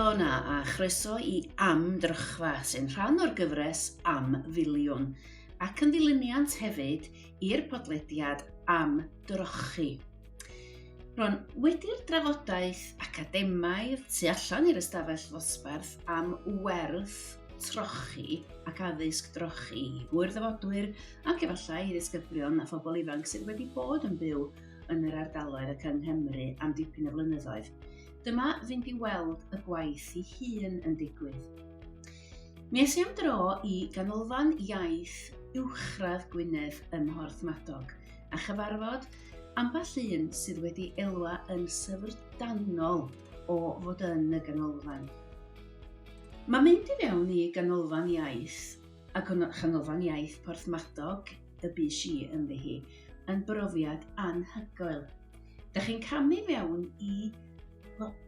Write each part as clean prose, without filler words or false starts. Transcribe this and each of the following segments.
Helo na a chroeso i Drochfa sy'n rhan o'r gyfres Filiwn ac yn ddilyniant hefyd i'r podlediad Drochi. Ron, wedi'r drafodaeth academaidd tu allan i'r ystafell ddosbarth am werth trochi ac addysg drochi i gwrdd-ddafodwyr ac efallai i ddisgyblion a phobl ifanc sydd wedi bod yn byw yn yr ardaloedd ac yng Nghymru am dipyn o flynyddoedd. Dyma fynd i weld y gwaith ei hun yn digwydd. Mi es i am dro i Chanolfan Iaith Ngwynedd ym Porthmadog a chyfarfod ambell un sydd wedi elwa yn syfrdanol o fod yn y ganolfan. Mae mynd i fewn i Chanolfan Iaith a Chanolfan Iaith Porthmadog, y bys i ynddi hi, yn brofiad anhygoel. Da chi'n camu fewn i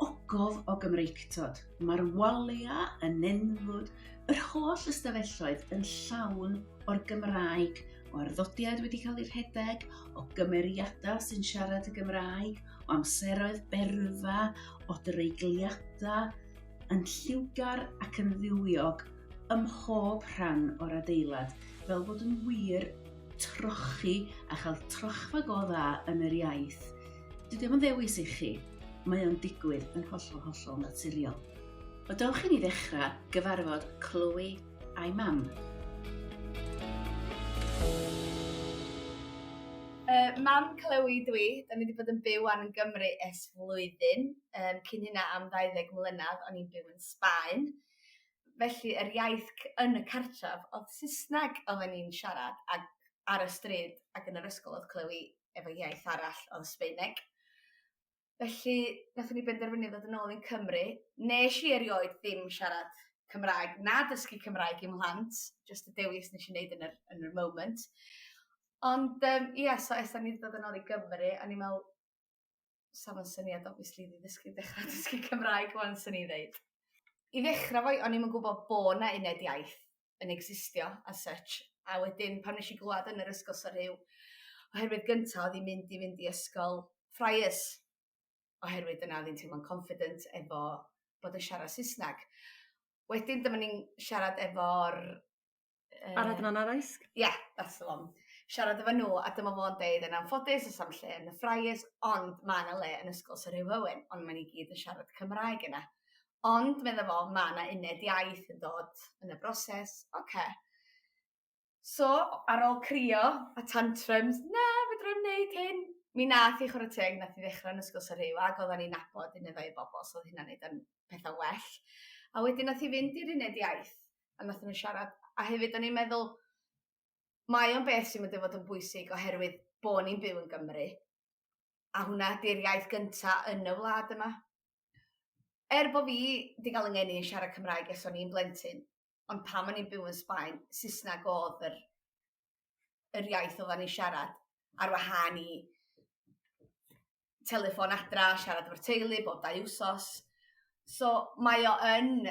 ogof o Gymreigtod. Mae'r walia yn enfwd, yr holl ystafelloedd yn llawn o'r Gymraeg, o arddodiad wedi cael ei rhedeg, o gymeriadau sy'n siarad y Gymraeg, o amseroedd berfa, o dreigliadau, yn lliwgar ac yn ddiwiog ym mhob rhan o'r adeilad, fel bod yn wir trochi a chael trochfa go dda yn yr iaith. Dydy o'n ddewis i chi. Mae o'n digwydd yn hollol naturiol. O dewch i ni ddechrau gyfarfod Chloe a'i mam. Mam Chloe dwi, da ni wedi bod yn byw yn Gymru ers flwyddyn. Cyn hynna am 20 mlynedd, o'n i'n byw yn Sbaen. Felly, yr iaith yn y cartref oedd Saesneg oedden ni'n siarad ar y stryd ac yn yr ysgol oedd Chloe efo iaith arall oedd Sbaeneg. Felly, nathon ni benderfynu ddod yn ôl i'n Cymru. Nes i erioed ddim siarad Cymraeg na dysgu Cymraeg i'm mhlant, just y dewis nes i wneud yn yr moment. Ond, so es da ni ddod yn ôl i Gymru, a ni'n meddwl, saf yn syniad, obviously, dechrau dysgu Cymraeg, o'n sy'n i ddeud. I ddechrau fo, o'n i'n gwybod bod na uned iaith yn existio as such, a wedyn pan nes i glwad yn yr ysgol Sy'n oherwydd gyntaf oedd i'n mynd i ysgol Friars, oherwydd yna oedd hi'n teimlo'n confident efo bod yn siarad Saesneg. Wedyn dyma ni'n siarad efo'r... Arad yn araisg? Yeah, that's the one. Siarad efo nhw, a dyma fo'n deud yn anffodus os am lle yn y Friars, ond mae yna le yn ysgol Sy'n Owen, ond mae'n i gyd yn siarad Cymraeg yna. Ond, meddwl fo, mae yna uned iaith yn dod yn y broses. Oce. So, ar ôl crio a tantrums, na, fedrwn wneud hyn. Mi nath i chwarae teg, nath i ddechrau yn ysgol Sy'n ac oedden ni'n nabod un efo i bobl, so oedd hynna'n neud yn pethau well. A wedyn nath i fynd i'r uned iaith, a nath nhw siarad. A hefyd, o'n i'n meddwl, mae o'n beth sy'n mynd i fod yn bwysig oherwydd bod ni'n byw yn Gymru. A hwnna di'r iaith gyntaf yn y wlad yma. Bod fi wedi cael yng Nghymru yn siarad Cymraeg es o'n i'n blentyn, ond pam o'n i'n byw yn Sbaen, Saesneg oedd yr iaith oedden ni'n siarad, ar wahân i telefon adra, siarad efo'r teulu, bob 2 wsos. So, mae o yn...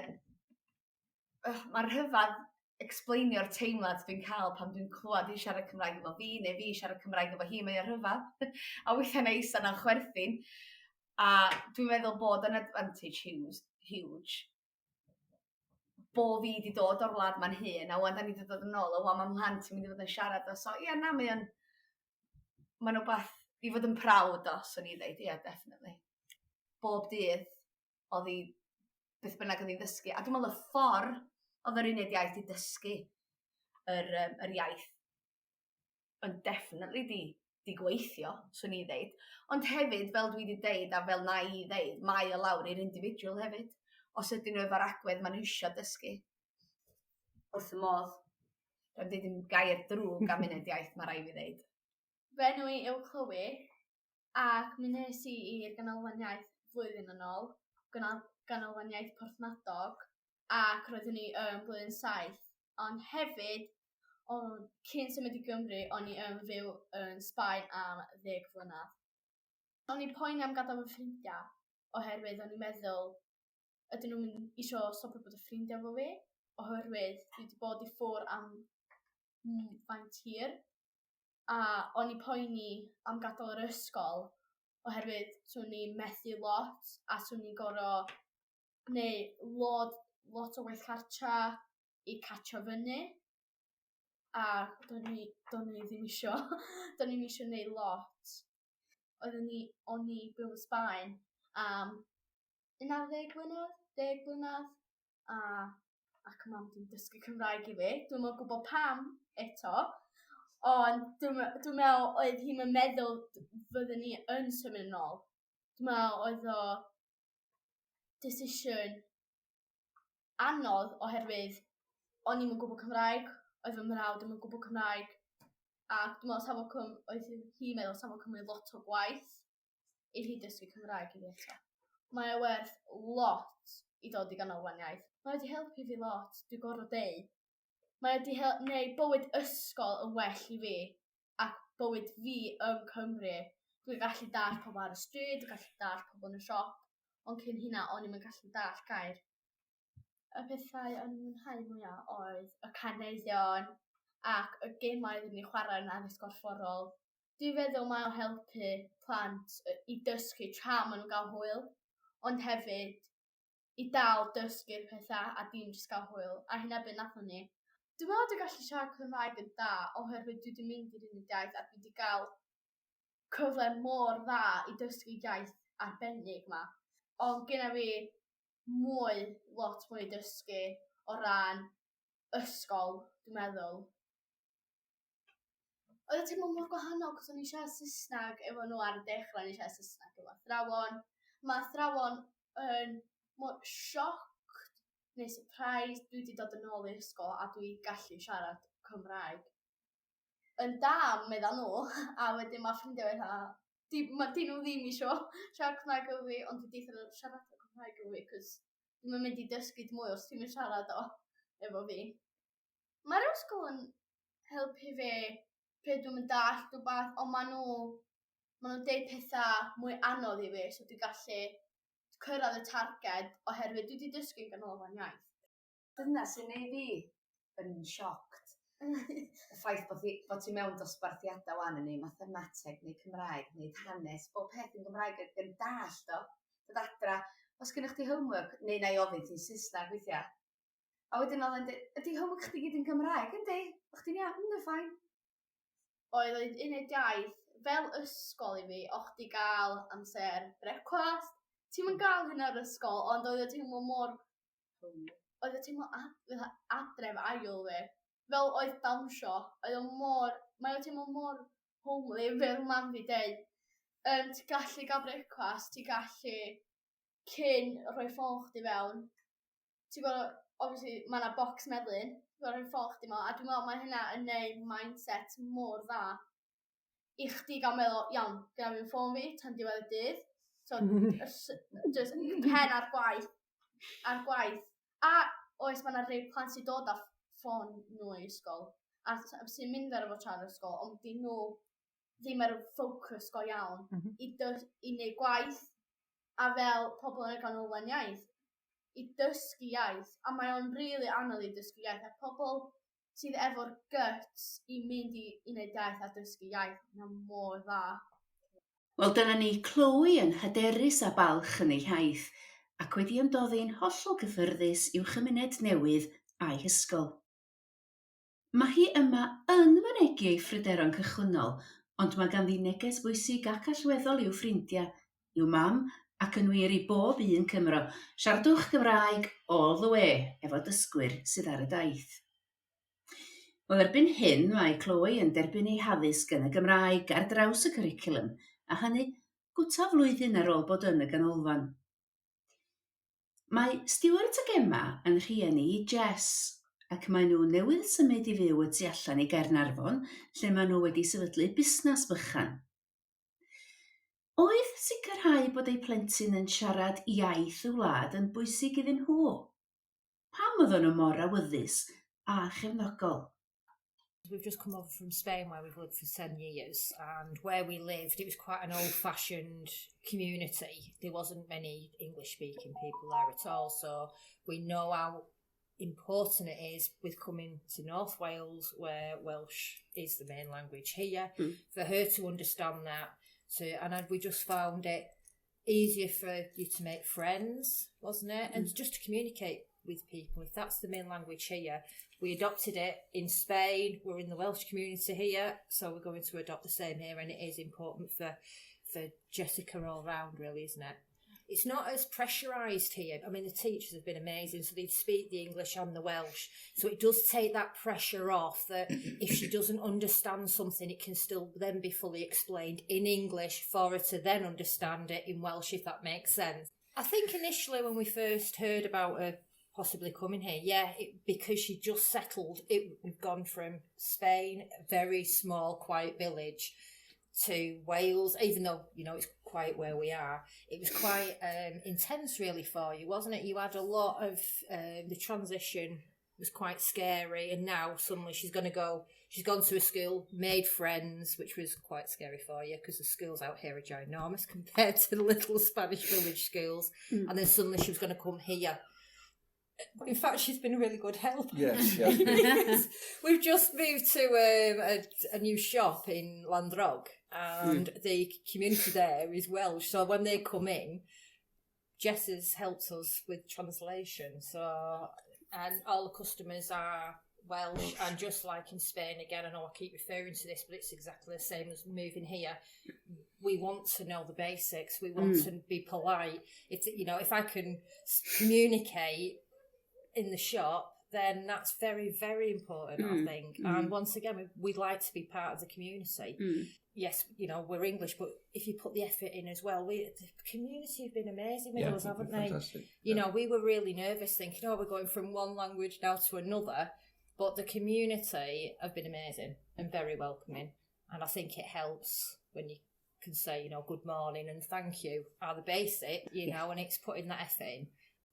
Mae'r rhyfedd explainio'r teimlad dwi'n cael pan dwi'n clywed i siarad Cymraeg efo fi, neu fi siarad Cymraeg efo hi, mae o'r rhyfedd. A weithiau neis yna'n chwerthin. A dwi'n meddwl bod yn advantage huge. Bo fi wedi dod o'r wlad ma'n hun, a wan da ni wedi dod yn ôl, a wan mae'n mhlant sy'n mynd i fod yn siarad. So, na, mae'n rhywbeth i fod yn prawd o, swn i ddeud, definitely. Bob dydd, oedd hi beth bynnag oedd hi'n dysgu. A dwi'n meddwl y ffordd oedd yr uned iaith i dysgu yr iaith yn definitely di gweithio, swn i ddeud. Ond hefyd, fel dwi wedi deud, a fel na i ddeud, mae o lawr i'r individual hefyd. Os ydyn nhw efo'r agwedd ma'n eisiau dysgu. Wrth y modd. Dwi'n dweud yn gair drwg am uned iaith, mae rai fi ddeud. Benw i yw Chloe, ac mi nes i i'r Chanolfan Iaith flwyddyn yn ôl, Chanolfan Iaith Porthmadog, ac roeddwn ni yn blwyddyn 7. Ond hefyd, cyn symud i Gymru, o'n i yn fyw yn Sbaen am 10 mlynedd. O'n i'n poeni am gadael fy ffrindiau, oherwydd o'n i'n meddwl, ydyn nhw'n isio stopio bod y ffrindiau fo fi, oherwydd dwi wedi bod i ffwr am faint hir. A o'n i'n poeni am gadael yr ysgol, oherwydd swn i'n methu lot, a swn i'n gorfod neu lot o waith cartra i catio fyny. A do'n i ddim isio, do'n i'n isio neud lot. O'n i byw yn Sbaen am 11 blynedd, 10 blynedd, ac mam di'n dysgu Cymraeg i fi. Dwi'm yn gwybod pam eto, ond dwi'n meddwl oedd hi'n meddwl fyddwn ni yn symud yn ôl. Dwi'n meddwl oedd o decision anodd oherwydd o'n i'n gwybod Cymraeg, oedd fy mrawd ddim yn gwybod Cymraeg, ac dwi'n meddwl oedd hi'n meddwl safon cymryd lot o gwaith i hi dysgu Cymraeg i fi eto. Mae o werth lot i dod i ganolfan iaith. Mae wedi helpu fi lot, dwi'n gorfod deud. Mae wedi gwneud bywyd ysgol yn well i fi, ac bywyd fi yn Cymru. Dwi'n gallu dall pobl ar y stryd, dwi'n gallu dall pobl yn y siop, ond cyn hynna o'n i'n gallu dall gair. Y pethau o'n i'n mwynhau mwyaf oedd y caneuon ac y gemau ddim i chwarae yn addysg gorfforol. Dwi'n feddwl mae'n helpu plant i dysgu tra maen nhw'n gael hwyl, ond hefyd i dal dysgu'r pethau a dim jyst gael hwyl. A hynna beth nathon ni. Dwi'n meddwl dwi'n gallu siarad Cymraeg yn da oherwydd dwi wedi mynd i'r uned iaith a dwi wedi cael cyfle mor dda i dysgu iaith arbennig yma. Ond gyda fi lot mwy i dysgu o ran ysgol, dwi'n meddwl. Oedd y teimlo mor gwahanol cos o'n i siarad Saesneg efo nhw ar y dechrau, o'n i siarad Saesneg efo athrawon. Mae athrawon yn mor sioc neu surprise dwi wedi dod yn ôl i'r ysgol a dwi gallu siarad Cymraeg. Yn da, meddwl nhw, a wedyn mae ffrindiau di nhw ddim eisiau siarad Cymraeg efo fi, ond dwi wedi siarad Cymraeg efo fi, cos dwi'n mynd i dysgu mwy os ti'n mynd siarad efo fi. Mae'r ysgol yn helpu fi pryd dwi'n mynd dall rhywbeth, ond maen nhw'n deud pethau mwy anodd i fi, so dwi'n gallu cyrraedd y targed oherwydd dwi wedi dysgu'n ganolfan iaith. Dyna sy'n neud fi yn sioct. Y ffaith bod ti mewn dosbarthiadau wan yn ei mathemateg neu Cymraeg neu hanes, bob peth yn Gymraeg yn dall do. Dod adra, os gennych chi homework, neu na i ofyn ti'n Saesneg weithiau. A wedyn oedd yn dweud, ydy homework chdi gyd yn Gymraeg? Yndi, o'ch ti'n iawn, ynddo ffain. Oedd uned iaith, fel ysgol i fi, o'ch di gael amser brecwast. Ti'n mynd gael hynna ar ysgol, ond oedd y teimlo mor... Oedd y teimlo adref ail fi. Fel oedd dawnsio, mae o teimlo mor homely, fel mam fi dweud. Ti'n gallu gael brecwast, ti'n gallu cyn rhoi ffôn chdi fewn. Ti'n gwybod, obviously, mae yna bocs melyn, ti'n gwybod rhoi ffôn chdi mewn, a dwi'n meddwl mae hynna yn neud mindset mor dda. I chdi gael meddwl, iawn, gyda fi'n ffôn fi, tan diwedd y dydd. So, just pen ar gwaith. A oes mae yna rhai plant sy'n dod â ffôn nhw i ysgol. A sy'n mynd ar efo tra'n ysgol, ond di nhw ddim ar y ffocws go iawn i wneud gwaith. A fel pobl yn y ganolfan iaith, i dysgu iaith. A mae o'n rili anodd i dysgu iaith. A pobl sydd efo'r guts i mynd i wneud iaith a dysgu iaith, yna mor dda. Wel, dyna ni Chloe yn hyderus a balch yn ei haith, ac wedi ymdoddi'n hollol gyffyrddus i'w chymuned newydd a'i hysgol. Mae hi yma yn mynegu ei ffryderon cychwynnol, ond mae ganddi neges bwysig ac allweddol i'w ffrindiau, i'w mam ac yn wir i bob un Cymro. Siaradwch Gymraeg all the way efo dysgwyr sydd ar y daith. Wel, erbyn hyn mae Chloe yn derbyn ei haddysg yn y Gymraeg ar draws y cwricwlwm, a hynny gwta flwyddyn ar ôl bod yn y ganolfan. Mae Stewart ac Emma yn rhieni i Jess, ac mae nhw newydd symud i fyw y tu allan i Gaernarfon, lle mae nhw wedi sefydlu busnes bychan. Oedd sicrhau bod eu plentyn yn siarad iaith y wlad yn bwysig iddyn nhw? Pam oedden nhw mor awyddus a chefnogol? We've just come over from Spain where we've lived for 10 years, and where we lived, it was quite an old-fashioned community. There wasn't many English-speaking people there at all, so we know how important it is with coming to North Wales, where Welsh is the main language here, for her to understand that. And we just found it easier for you to make friends, wasn't it? And just to communicate with people. If that's the main language here, we adopted it in Spain. We're in the Welsh community here, so we're going to adopt the same here, and it is important for Jessica all round, really, isn't it? It's not as pressurised here. I mean, the teachers have been amazing, so they speak the English and the Welsh. So it does take that pressure off that if she doesn't understand something, it can still then be fully explained in English for her to then understand it in Welsh, if that makes sense. I think initially when we first heard about her possibly coming here, because she just settled, we've gone from Spain, a very small, quiet village, to Wales, even though, it's quite where we are. It was quite intense really for you, wasn't it? You had a lot of, the transition was quite scary, and now suddenly she's gone to a school, made friends, which was quite scary for you because the schools out here are ginormous compared to the little Spanish village schools. And then suddenly she was going to come here. In fact, she's been a really good help. Yes, she has been. We've just moved to a new shop in Landrog, and the community there is Welsh. So when they come in, Jess has helped us with translation. And all the customers are Welsh, and just like in Spain, again, I know I keep referring to this, but it's exactly the same as moving here. We want to know the basics. We want to be polite. If I can communicate in the shop, then that's very, very important, I think. And once again, we'd like to be part of the community. Yes, we're English, but if you put the effort in as well, the community have been amazing with us, haven't they? Fantastic. We were really nervous thinking, we're going from one language now to another, but the community have been amazing and very welcoming. And I think it helps when you can say, good morning and thank you are the basic, and it's putting that effort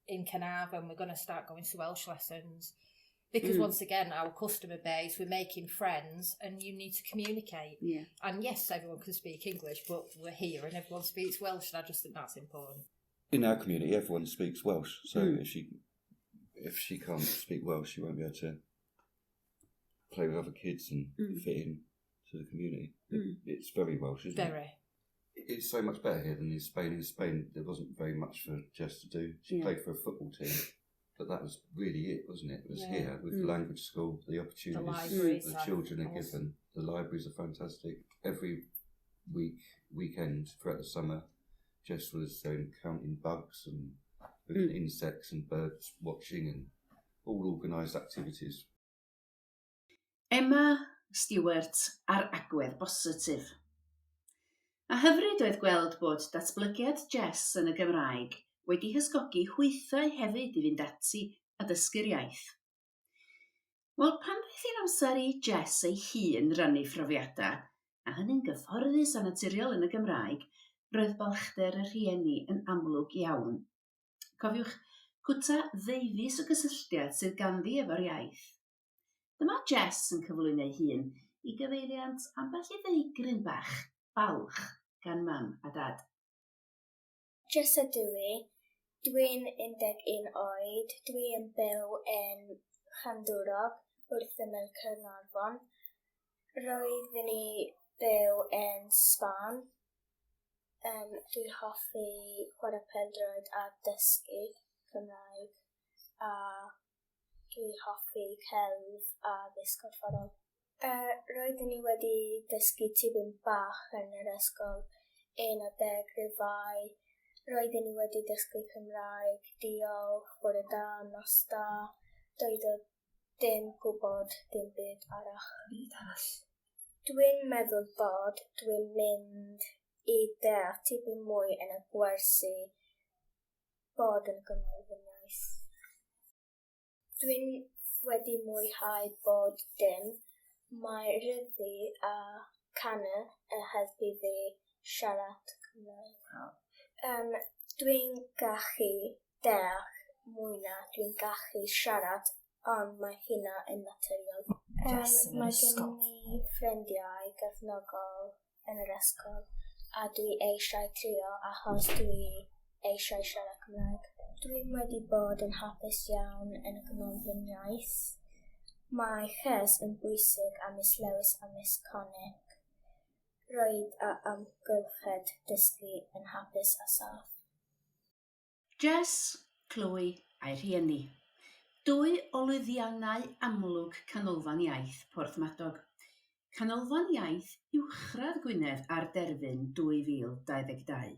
in Carnarvon. We're going to start going to Welsh lessons because once again, our customer base, we're making friends, and you need to communicate. Yeah. And yes, everyone can speak English, but we're here and everyone speaks Welsh, and I just think that's important. In our community, everyone speaks Welsh, so if she can't speak Welsh, she won't be able to play with other kids and fit in to the community. It's very Welsh, isn't it? Very. It's so much better here than in Spain. In Spain, there wasn't very much for Jess to do. She played for a football team, but that was really it, wasn't it? It was here with the language school, the opportunities the children are given. The libraries are fantastic. Every weekend throughout the summer, Jess was counting bugs and insects and birds watching and all organised activities. Emma Stewart ar agwedd positif. A hyfryd oedd gweld bod datblygiad Jess yn y Gymraeg wedi hysgogi hwythau hefyd i fynd ati a dysgu'r iaith. Wel, pan beth i'n amser i Jess ei hun rannu phrofiadau, a hynny'n gyfforddus a naturiol yn y Gymraeg, roedd balchder y rhieni yn amlwg iawn. Cofiwch, cwta ddeufis o gysylltiad sydd ganddi efo'r iaith. Dyma Jess yn cyflwyno ei hun i gyfeiriant ambell i ddeigryn bach, balch, gan mam a dad. Jess ydw i. Dwi'n 11 oed. Dwi'n byw yn Llandwrog, wrth ymyl Carnarvon. Roeddwn i byw yn Sban. Dwi'n hoffi chwarae pêl-droed a dysgu Cymraeg. A dwi'n hoffi celf a ddysgu fforol. Roeddwn i wedi dysgu tipyn bach yn yr ysgol 11 rhifau. Roeddwn i wedi dysgu Cymraeg, diolch, bore da, nos da. Doedd o dim gwybod dim byd arall. Dwi'n meddwl bod dwi'n mynd i deall tipyn mwy yn y gwersi bod yn gymryd. Dwi'n wedi mwynhau bod dim. Mae ryddi a canu yn helpu fi siarad Cymraeg. Dwi'n gallu deall mwy na dwi'n gallu siarad, ond mae hynna yn naturiol. Mae gen i ffrindiau gefnogol yn yr ysgol, a dwi eisiau trio achos dwi eisiau siarad Cymraeg. Dwi'n wedi bod yn hapus iawn yn y Chanolfan Iaith. Mae Jess yn bwysig a Miss Lewis a Miss Connick. roedd a amgylchedd dysgu yn hapus a saff. Jess, Chloe a'i rhieni. 2 o lwyddiannau amlwg Chanolfan Iaith Porthmadog. Chanolfan Iaith uwchradd Ngwynedd ar derfyn 2022.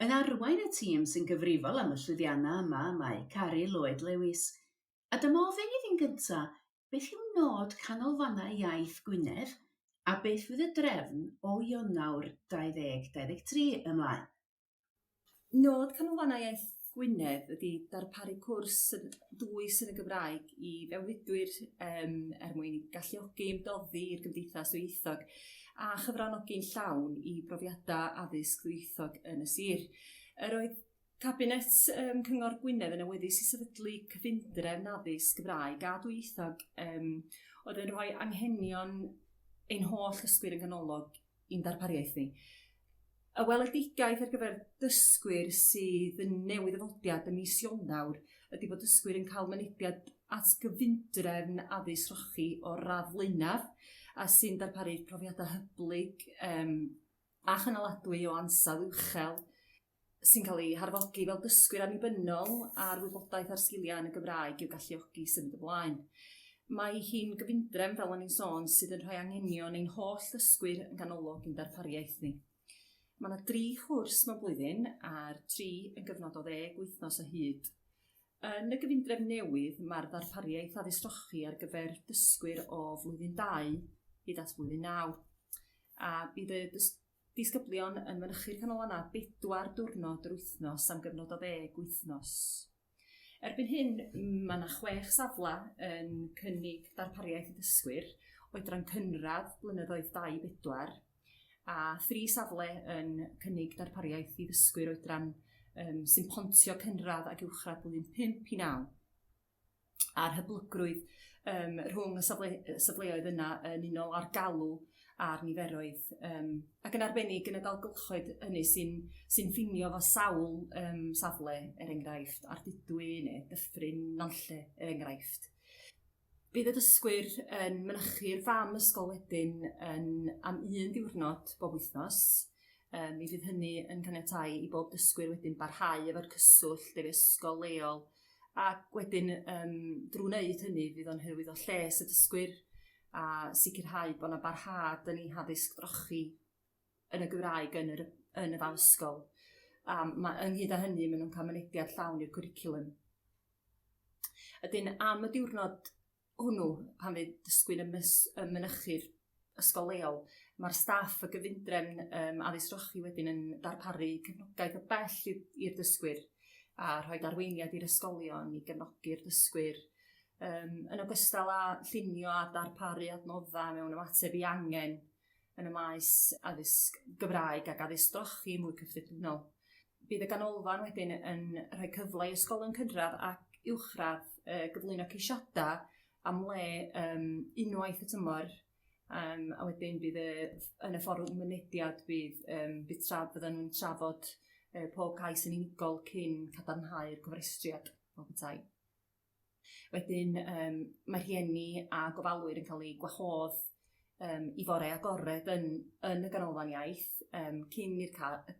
Yn arwain y tîm sy'n gyfrifol am y llwyddiannau yma mae Cari Haf Lewis. A dyma ofyn iddi'n gyntaf, beth yw nod Canolfannau Iaith Gwynedd a beth fydd y drefn o Ionawr 2023 ymlaen? Nod Canolfannau Iaith Gwynedd ydy darparu cwrs dwys yn y Gymraeg i fewnfudwyr mwyn i galluogi ymdoddi i'r gymdeithas ddwyieithog a chyfranogi'n llawn i brofiadau addysg ddwyieithog yn y sir. Yr oedd Cabinet Cyngor Gwynedd yn awyddus i sefydlu cyfundrefn addysg Gymraeg a ddwyieithog oedd yn rhoi anghenion ein holl ysgwyr yn ganolog i'n darpariaeth ni. Y weledigaeth ar gyfer dysgwyr sydd yn newydd yfodiad ym mis Ionawr ydy bod dysgwyr yn cael mynediad at gyfundrefn addysg trochi o radd Lynaf a sy'n darparu profiadau hyblyg a chynaladwy o ansawdd uchel sy'n cael ei harfogi fel dysgwyr annibynnol a'r wybodaeth ar sgiliau yn y Gymraeg i'w galluogi symud ymlaen. Mae hi'n gyfundrefn fel o'n i'n sôn sydd yn rhoi anghenion ein holl dysgwyr yn ganolog i'n darpariaeth ni. Mae yna 3 chwrs mewn blwyddyn a'r 3 yn gyfnod o 10 wythnos o hyd. Yn y gyfundrefn newydd, mae'r darpariaeth addysg trochi ar gyfer dysgwyr o flwyddyn 2 hyd at flwyddyn 9. A bydd y disgyblion yn mynychu'r canolfannau 4 diwrnod yr wythnos am gyfnod o 10 wythnos. Erbyn hyn, mae yna 6 safle yn cynnig darpariaeth i dysgwyr oedran cynradd blynyddoedd 2-4 a 3 safle yn cynnig darpariaeth i ddysgwyr oedran sy'n pontio cynradd ac uwchradd blwyddyn 5 i 9. A'r hyblygrwydd rhwng y safleoedd yna yn unol ar galw a'r niferoedd ac yn arbennig yn y dalgylchoedd hynny sy'n ffinio fo sawl safle enghraifft Ardudwy neu Dyffryn Nanlle enghraifft. Bydd y dysgwyr yn mynychu'r fam ysgol wedyn am 1 diwrnod bob wythnos. Mi fydd hynny yn caniatáu i bob dysgwyr wedyn barhau efo'r cyswllt efo ysgol leol. Ac wedyn drwy wneud hynny fydd o'n hyrwyddo lles y dysgwyr a sicrhau bod yna barhad yn ei haddysg drochi yn y Gymraeg yn y fam ysgol. A ynghyd â hynny, maen nhw'n cael mynediad llawn i'r cwricwlwm. Ydyn am y diwrnod hwnnw, pan fydd dysgwyr yn mynychu'r ysgol leol, mae'r staff y gyfundrefn addysg trochi wedyn yn darparu cefnogaeth o bell i'r dysgwyr a rhoi arweiniad i'r ysgolion i gefnogi'r dysgwyr yn ogystal â llunio a darparu adnoddau mewn ymateb i angen yn y maes addysg Gymraeg ac addysg trochi mwy cyffredinol. Bydd y ganolfan wedyn yn rhoi cyfle i ysgolion cynradd ac uwchradd gyflwyno ceisiadau am le unwaith y tymor a wedyn bydd yn y fforwm mynediad bydd fydden nhw'n trafod pob cais yn unigol cyn cadarnhau'r gyfrestriad o betai. Wedyn mae rhieni a gofalwyr yn cael eu gwahodd i fore agored yn y ganolfan iaith cyn i'r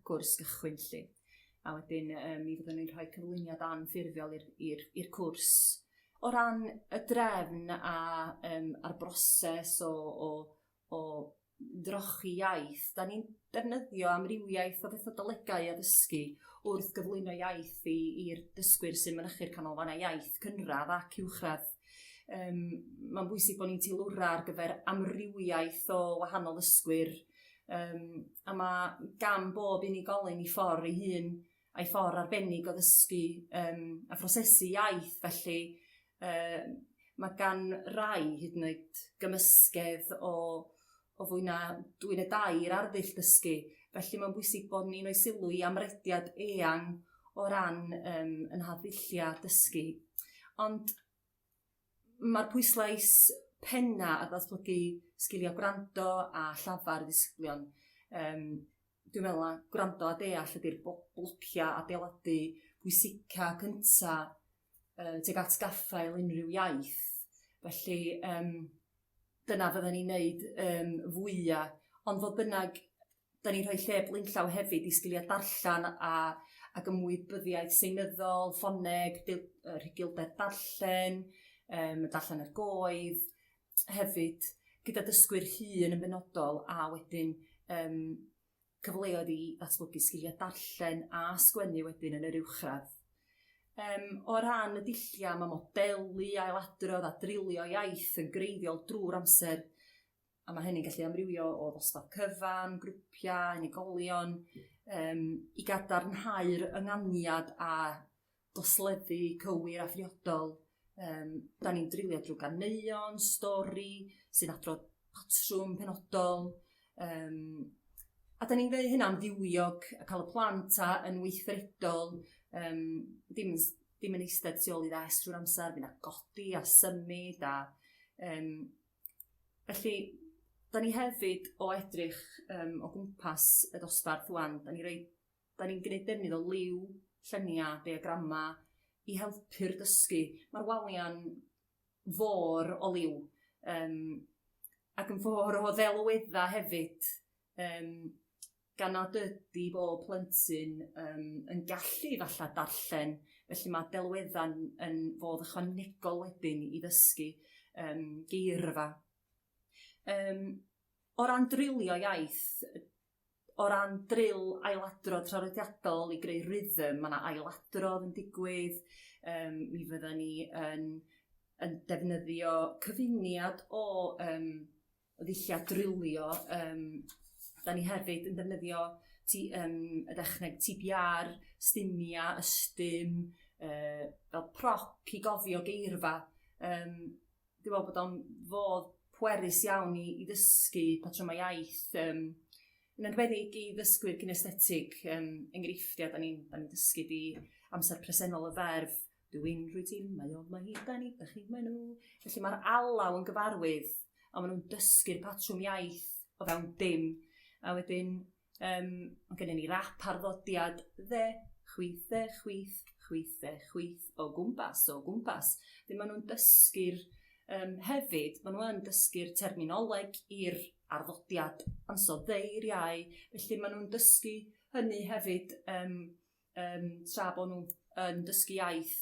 cwrs gychwyn lly. A wedyn mi fydden nhw'n rhoi cyflwyniad anffurfiol i'r cwrs. O ran y drefn a'r broses o drochi iaith, da ni'n defnyddio amrywiaeth o fethodolegau a dysgu wrth gyflwyno iaith i'r dysgwyr sy'n mynychu'r canolfannau iaith cynradd ac uwchradd. Mae'n bwysig bod ni'n teilwra ar gyfer amrywiaeth o wahanol dysgwyr a mae gan bob unigolyn i ffordd ei hun a'i ffordd arbennig o ddysgu a phrosesu iaith felly. Mae gan rai hyd yn oed gymysgedd o fwy na 12 arddull dysgu. Felly mae'n bwysig bod ni'n rhoi sylw i amrediad eang o ran yn haddillia dysgu. Ond mae'r pwyslais penna ar ddatblygu sgiliau gwrando a llafar ddisgyblion. Dwi'n meddwl na gwrando a deall ydy'r blocia adeiladu pwysica cynta tuag at gaffael unrhyw iaith. Felly dyna fydden ni'n neud fwyaf. Ond fod bynnag, da ni'n rhoi lle blaenllaw hefyd i sgiliau darllen ac ymwybyddiaeth seinyddol, ffoneg, rhugilder darllen, darllen yr goedd, hefyd gyda dysgwyr hŷn yn benodol a wedyn cyfleoedd i ddatblygu sgiliau darllen a sgwennu wedyn yn yr uwchradd. O ran y dillia, mae modelu, ailadrodd a drilio iaith yn greiddiol drwy'r amser, a mae hynny'n gallu amrywio o ddosbarth cyfan, grwpiau, unigolion, i gadarnhau'r ynganiad a dosleddu cywir a phriodol. Da ni'n drilio drwy ganeuon, stori, sy'n adrodd patrwm penodol, a da ni'n gwneud hynna'n ddiwiog a cael y plant yn weithredol, dim yn eistedd tu ôl i ddesg drwy'r amser, fi'n agodi a symud a felly da ni hefyd o edrych o gwmpas y dosbarth wan, da ni'n gwneud defnydd o liw, lluniau, diagrama i helpu'r dysgu. Mae'r walia'n fôr o liw ac yn fôr o ddelwedda hefyd, gan nad ydy bob plentyn yn gallu falle darllen, felly mae delwedda'n yn fod ychwanegol wedyn i ddysgu geirfa. O ran drilio iaith, o ran dril ailadrodd traddodiadol i greu rhythm, mae yna ailadrodd yn digwydd, mi fydda ni yn defnyddio cyfuniad o ddilliau drilio. Da ni hefyd yn defnyddio y dechneg TBR, stumia, ystym, fel proc i gofio geirfa. Dwi'n meddwl bod o'n fodd pwerus iawn i ddysgu patrymau iaith. Yn enwedig i ddysgwyr kinestetig, enghreifftiau, da ni'n dysgu di amser presennol y ferf. Dwi'n rwy ti'n, mae o, mae hi, da ni, da chi, mae nhw. Felly mae'r alaw yn gyfarwydd, a maen nhw'n dysgu'r patrwm iaith o fewn dim. A wedyn, mae gennym ni rap arddodiad, chwyth, o gwmpas. Dyn maen nhw'n dysgu'r hefyd, maen nhw'n dysgu'r terminoleg i'r arddodiad ansoddeiriau, felly maen nhw'n dysgu hynny hefyd tra bod nhw'n dysgu iaith.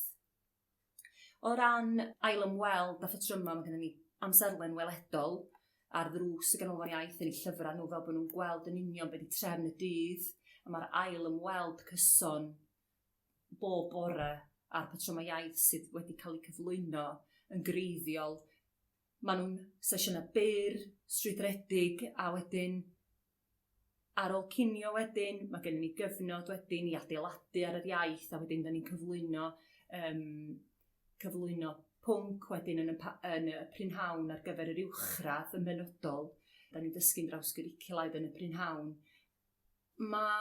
O ran ail ymweld a phatryma, mae gennym ni amserlen weledol ar ddrws y Chanolfan Iaith yn eu llyfrau nhw fel bod nhw'n gweld yn union beth i trefn y dydd, a mae'r ail ymweld cyson bob bore a'r patrymau iaith sydd wedi cael eu cyflwyno yn greiddiol. Maen nhw'n sesiynau byr, strwythuredig, a wedyn ar ôl cinio wedyn, mae gennym ni gyfnod wedyn i adeiladu ar yr iaith, a wedyn da ni'n cyflwyno pwnc wedyn yn y prynhawn ar gyfer yr uwchradd yn benodol. Da ni'n dysgu'n draws gyriculaid yn y prynhawn. Mae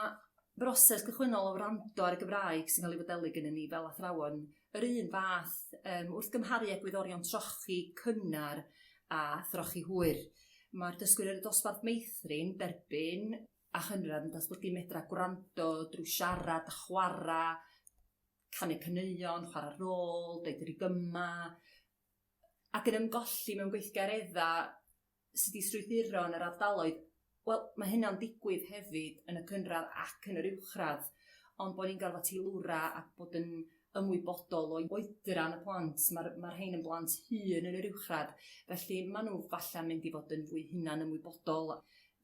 broses cychwynnol o wrando ar y Gymraeg sy'n cael ei fodelu gyda ni fel athrawon yr un fath wrth gymharu egwyddorion trochi cynnar a throchi hwyr. Mae'r dysgwyr yr dosbarth meithrin derbyn a chynradd yn datblygu medra gwrando drwy siarad a chwarae, canu caneuon, chwarae rôl, deud yr igyma, ac yn ymgolli mewn gweithgareddau sydd wedi strwythuro yn yr ardaloedd. Wel, mae hynna'n digwydd hefyd yn y cynradd ac yn yr uwchradd, ond bod ni'n gorfod teilwra ac bod yn ymwybodol o oedran y plant. Mae'r rhain yn blant hŷn yn yr uwchradd, felly maen nhw falle mynd i fod yn fwy hunan ymwybodol.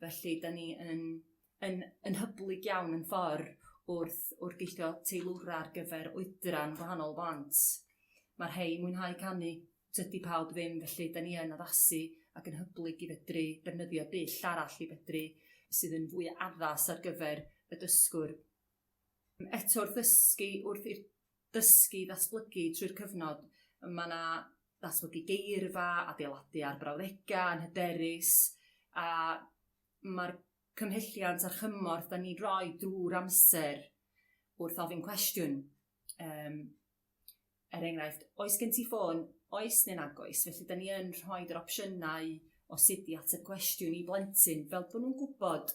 Felly, da ni yn hyblyg iawn yn ffordd wrth geithio teilwra ar gyfer oedran gwahanol blant. Mae'r rhai mwynhau canu, tydi pawb ddim, felly da ni yn addasu ac yn hyblyg i fedru defnyddio dull arall i fedru sydd yn fwy addas ar gyfer y dysgwr. Eto wrth i'r dysgu ddatblygu trwy'r cyfnod, mae yna ddatblygu geirfa, adeiladu ar brawddegau, yn hyderus, a mae'r cymhelliant a'r chymorth da ni'n rhoi drwy'r amser wrth ofyn cwestiwn. Enghraifft, oes gen ti ffôn? Oes neu'n agos? Felly da ni yn rhoi yr opsiynau o sut i ateb cwestiwn i blentyn fel bod nhw'n gwybod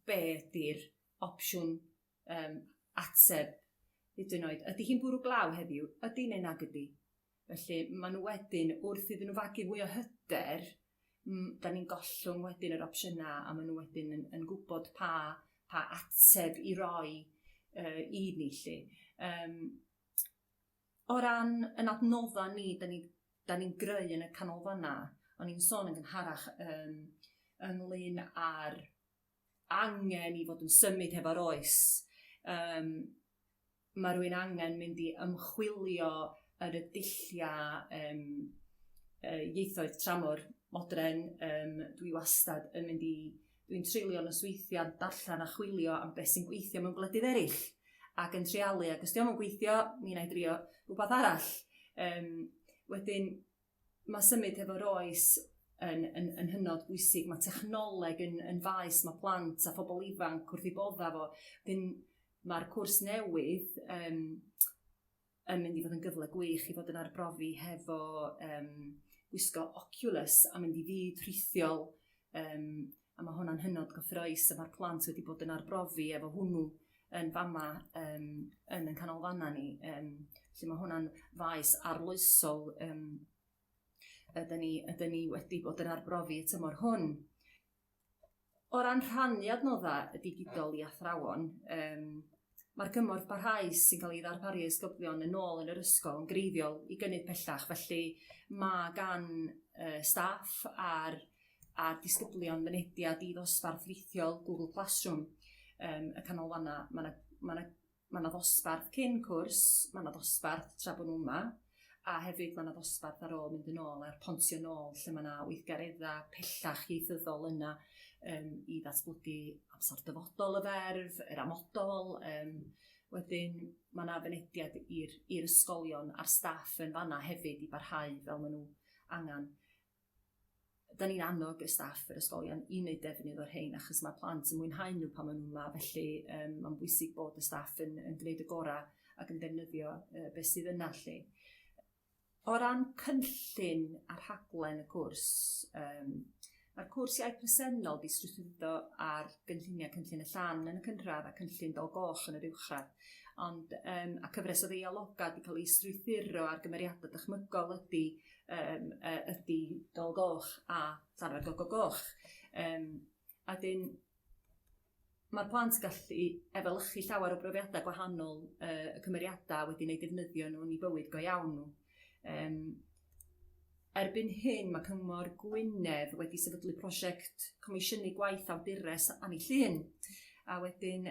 be ydy'r opsiwn ateb. Hyd yn oed, ydy hi'n bwrw glaw heddiw? Ydy neu'n nag ydy? Felly maen nhw wedyn wrth iddyn nhw fagu fwy o hyder, da ni'n gollwng wedyn yr opsiynau a maen nhw wedyn yn gwybod pa ateb i roi i ni lle. O ran yn adnodda ni, da ni'n greu yn y canolfanna, o'n i'n sôn yn gynharach ynglyn ar angen i fod yn symud hefo'r oes. Mae rhywun angen mynd i ymchwilio yn y dullia ieithoedd tramor modern. Dwi wastad yn mynd dwi'n treulio yn ysweithiau darllen a chwilio am beth sy'n gweithio mewn gwledydd eraill ac yn trealu, ac os diolch yn gweithio, mi wna i drio rhywbeth arall. Wedyn, mae symud hefo'r oes yn hynod bwysig. Mae technoleg yn faes, mae plant a phobl ifanc wrth i bodda fo. Mae'r cwrs newydd yn mynd i fod yn gyfle gwych i fod yn arbrofi hefo gwisgo Oculus a mynd i fyd rhithiol, a mae hwnna'n hynod gyffrous a mae'r plant wedi bod yn arbrofi efo hwnnw yn fama yn y canolfanna ni. Lle mae hwnna'n faes arloesol ydyn ni wedi bod yn arbrofi y tymor hwn. O ran rhannu adnodda y digidol i athrawon, mae'r gymorth barhaus sy'n cael ei ddarparu ysgoblion yn ôl yn yr ysgol yn greiddiol i gynnydd pellach. Felly mae gan staff a'r disgyblion mynediad i ddosbarth rithiol Google Classroom y canolfanna. Mae 'na ddosbarth cyn cwrs, mae 'na ddosbarth tra bod nhw yma, a hefyd mae 'na ddosbarth ar ôl mynd yn ôl, a'r pontio nôl, lle mae 'na weithgareddau pellach ieithyddol yna i ddatblygu amser dyfodol y ferf, yr amodol. Wedyn mae 'na fynediad i'r ysgolion a'r staff yn fanna hefyd i barhau fel maen nhw angen. Da ni'n annog y staff yr ysgolion i wneud defnydd o'r rhain, achos mae plant yn mwynhau nhw pan maen nhw'n yma, felly mae'n bwysig bod y staff yn gwneud y gorau ac yn defnyddio beth sydd yna lle. O ran cynllun a rhaglen y cwrs, mae'r cwrs iaith presennol di strwythuro ar gynlluniau cynllun y llan yn y cynradd a cynllun dol goch yn yr uwchradd. Ond a cyfres o ddeialoga di cael ei strwythuro ar gymeriadau dychmygol ydy dol goch a sarfed gogo goch. A dyn mae'r plant gallu efelychu llawer o brofiadau gwahanol y cymeriadau wedi wneud defnyddio nhw yn ei bywyd go iawn nhw. Erbyn hyn mae Cyngor Ngwynedd wedi sefydlu prosiect comisiynu gwaith awdures Ani Llyn. A wedyn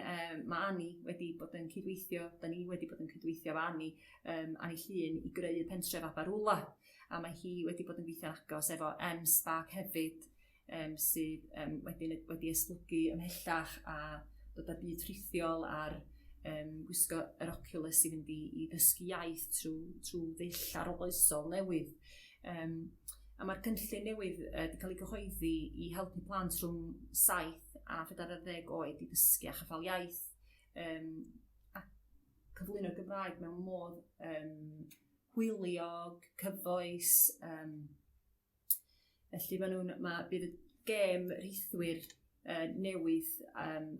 mae Ani wedi bod yn cydweithio, da ni wedi bod yn cydweithio efo Ani Llyn i greu pentref Aberwla. A mae hi wedi bod yn gweithio'n agos efo M-Spark hefyd, sydd wedi esblygu ymhellach a dod â'r byd rhithiol a'r gwisgo yr Oculus i fynd i ddysgu iaith trwy ddull arloesol newydd. A mae'r cynllun newydd wedi cael ei gyhoeddi i helpu plant rhwng 7 a 14 oed i ddysgu a chaffael iaith a cyflwyno'r Gymraeg mewn modd hwyliog, cyfoes. Felly bydd y gêm rhithwyr newydd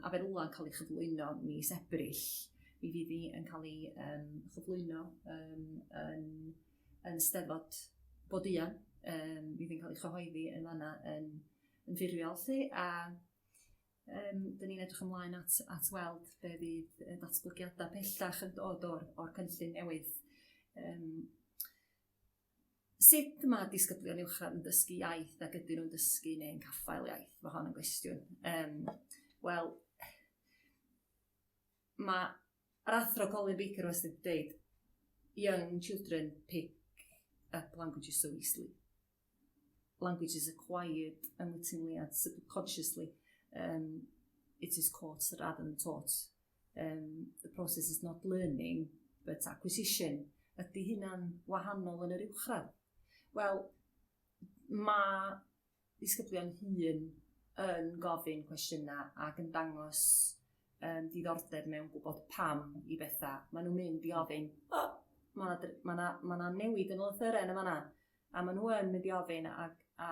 Aberwla yn cael ei chyflwyno mis Ebrill. Mi fydd hi yn cael ei chyflwyno yn Steddfod Bodian. Fydd hi'n cael ei chyhoeddi yn fanna yn ffurfiol lle, a dyn ni'n edrych ymlaen at weld be fydd datblygiadau pellach yn dod o'r cynllun newydd. Sut mae disgyblion uwchradd yn dysgu iaith ac ydyn nhw'n dysgu neu'n caffael iaith? Mae hon yn gwestiwn. Wel, mae'r athro Colin Baker wastad wedi dweud, young children pick up languages so easily. Language is acquired unwittingly and subconsciously. It is caught rather than taught. The process is not learning, but acquisition. Ydy hynna'n wahanol yn yr uwchradd? Wel, mae disgyblion hŷn yn gofyn cwestiynau ac yn dangos diddordeb mewn gwybod pam i bethau. Maen nhw'n mynd i ofyn, mae 'na newid yn lythyren yma na, a maen nhw yn mynd i ofyn a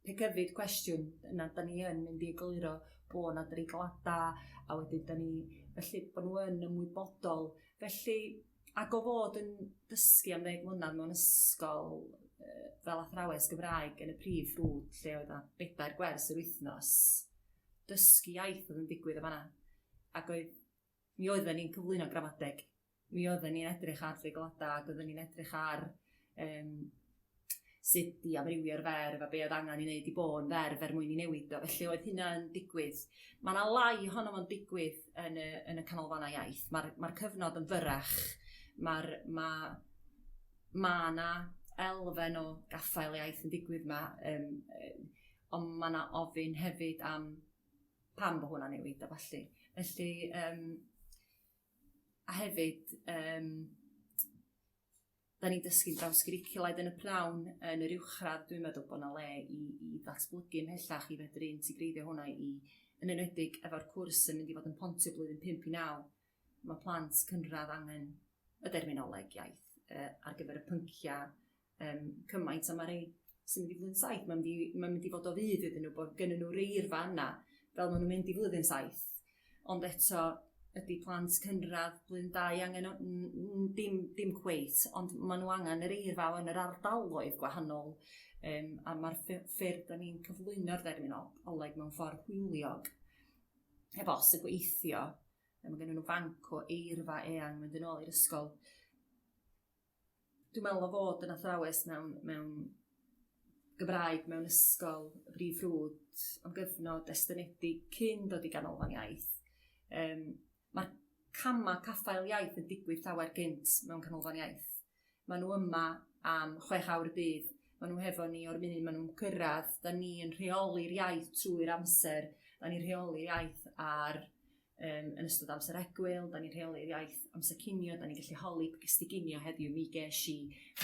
pecyfyd cwestiwn yna, da ni yn mynd i egluro bod yna dreigladau, a wedyn felly bod nhw yn ymwybodol. Felly, ac o fod yn dysgu am 10 mlynedd mewn ysgol fel athrawes Gymraeg yn y prif ffrwd lle oedd 4 gwers yr wythnos, dysgu iaith oedd yn digwydd o fanna. Ac mi oedden ni'n cyflwyno gramadeg. Mi oedden ni'n edrych ar ddeiglada, ac oedden ni'n edrych ar sut i amrywio'r ferf a be oedd angen i wneud i bod yn ferf mwyn i newid o. Felly oedd hynna'n digwydd. Mae yna lai ohono fo'n digwydd yn y Chanolfan Iaith. Mae'r cyfnod yn fyrach. Mae yna elfen o gaffael iaith yn digwydd yma. Ond mae yna ofyn hefyd am pam bod hwnna'n newid a falle. Felly, a hefyd, da ni'n dysgu'n drawsguriculaid yn y pnawn yn yr uwchradd, dwi'n meddwl bod yna le i ddatblygu ymhellach i fedru integreiddio hwnna yn enwedig efo'r cwrs yn mynd i fod yn pontio blwyddyn 5 i 9. Mae plant cynradd angen y derminoleg iaith ar gyfer y pyncia cymaint a mae rei sy'n mynd i flwyddyn 7. Mae'n mynd i fod o fydd iddyn nhw bod gynnyn nhw'r eirfa yna fel maen nhw'n mynd i flwyddyn 7. Ond eto, ydy plant cynradd blwyddyn 2 angen dim cweit, ond maen nhw angen yr eirfa yn yr ardaloedd gwahanol. A mae'r ffyrdd da ni'n cyflwyno'r derminoleg mewn ffordd hwyliog. Efo os y gweithio, mae gen nhw fanc o eirfa eang mynd yn ôl i'r ysgol. Dwi'n meddwl o fod yn athrawes mewn Gymraeg, mewn ysgol, brif ffrwd, am gyfnod estynedig cyn dod i Chanolfan Iaith. Mae cama caffael iaith yn digwydd llawer gynt mewn Chanolfan Iaith. Maen nhw yma am 6 awr y dydd. Maen nhw hefo ni o'r munud maen nhw'n cyrraedd. Da ni yn rheoli'r iaith trwy'r amser. Da ni'n rheoli'r iaith yn ystod amser egwyl. Da ni'n rheoli'r iaith amser cinio. Da ni'n gallu holi gysdi ginio heddiw. Mi ges i,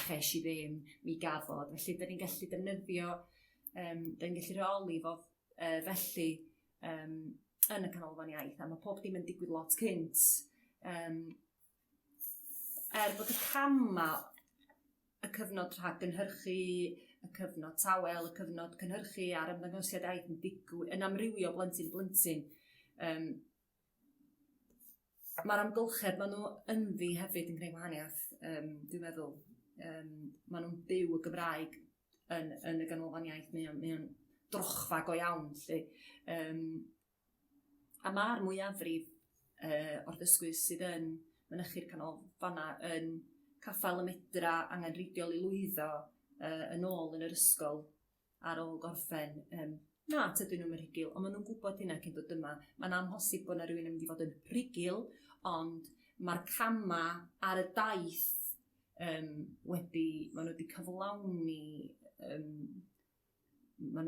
ches i ddim, mi gafod. Felly da ni'n gallu defnyddio, da ni'n gallu rheoli fo felly yn y Chanolfan Iaith, a mae pob dim yn digwydd lot cynt. Bod y cama, y cyfnod rhag gynhyrchu, y cyfnod tawel, y cyfnod cynhyrchu a'r ymddangosiad iaith yn digwydd, yn amrywio blentyn. Mae'r amgylchedd, maen nhw ynddi hefyd yn gwneud gwahaniaeth, dwi'n meddwl. Maen nhw'n byw y Gymraeg yn y Chanolfan Iaith, mae'n drochfa go iawn. A mae'r mwyafrif o'r dysgwys sydd yn mynychu'r canolfanna yn caffael y medra angen ridiol i lwyddo yn ôl yn yr ysgol ar ôl gorffen. Na, tydyn nhw'n rhugil, ond maen nhw'n gwybod hynna cyn dod yma. Mae'n amhosib bod yna rhywun yn mynd i fod yn rhugil, ond mae'r cama ar y daith maen nhw